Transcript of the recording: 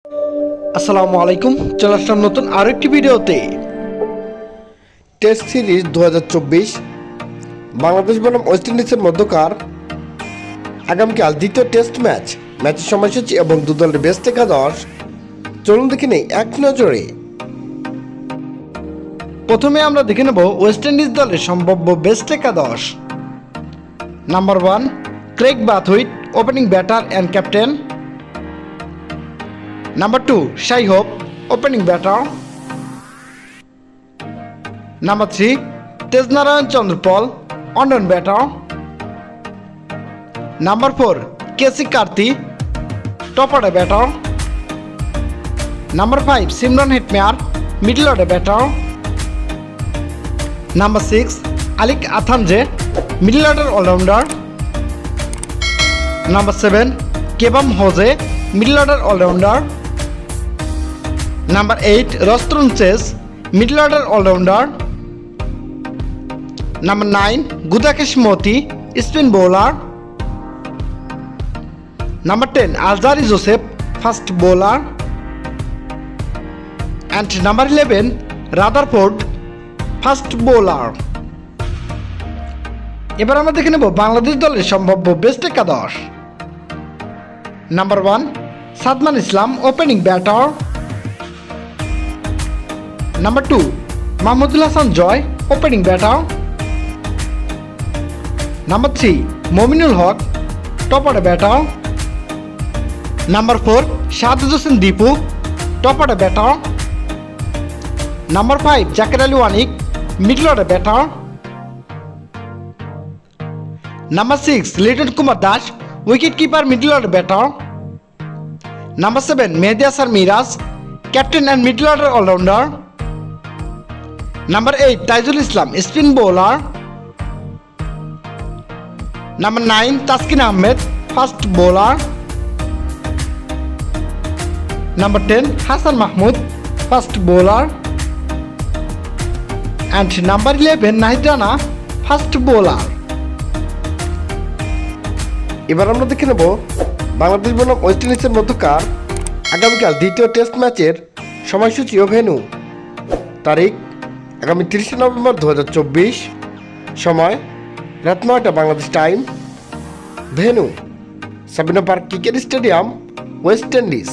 আসসালামু আলাইকুম, চলে আসলাম নতুন আরেকটি ভিডিওতে। টেস্ট সিরিজ 2024 বাংলাদেশ বনাম ওয়েস্ট ইন্ডিজের মধ্যকার আগামীকাল দ্বিতীয় টেস্ট ম্যাচের সময়সূচি এবং দু দলের বেস্ট একাদশ চলুন দেখে নেই এক নজরে। প্রথমে আমরা দেখে নেব ওয়েস্ট ইন্ডিজ দলের সম্ভাব্য বেস্ট একাদশ। Number 1, Kraigg Brathwaite, opening batter and captain. Number 2, Shai Hope, opening batter. Number 3, Tagenarine Chanderpaul, on batter. Number 4, Keacy Carty, top order batter. Number 5, Shimron Hetmyer, middle order batter. Number 6, Alick Athanaze, middle order allrounder. Number 7, Kevem Hodge, middle order allrounder. Number 8, Roston Chase, middle order allrounder. Number 9, Gudakesh Motie, spin bowler. Number 10, Alzarri Joseph, fast bowler. And number 11, Rutherford, fast bowler. এবার আমরা দেখে নেব বাংলাদেশ দলের সম্ভাব্য best একাদশ। Number 1, Sadman Islam, opening batter. Number 2, Mahmudul Hasan Joy, opening batter. Number 3, Mominul Haque, top order batter. Number 4, Shahadat Hossain Dipu, top order batter. Number 5, Jaker Ali Anik, middle order batter. Number 6, Liton Kumar Das, wicket keeper, middle order batter. Number 7, Mehedi Hasan Miraz, captain and middle order allrounder. Number 8, Taijul Islam, spin bowler. Number 9, Taskin Ahmed, fast bowler. Number 10, Hasan Mahmud, fast bowler. And number 11, Nahid Rana, fast bowler. এবার আমরা দেখে নেব বাংলাদেশ বনাম West ইন্ডিজের মধ্যকার আগামীকাল দ্বিতীয় test ম্যাচের সময়সূচি ও ভেন্যু। তারিখ আগামী 30 নভেম্বর 2024, সময় রাত 9টা Bangladesh time. Venue Sabina Park cricket stadium, West Indies.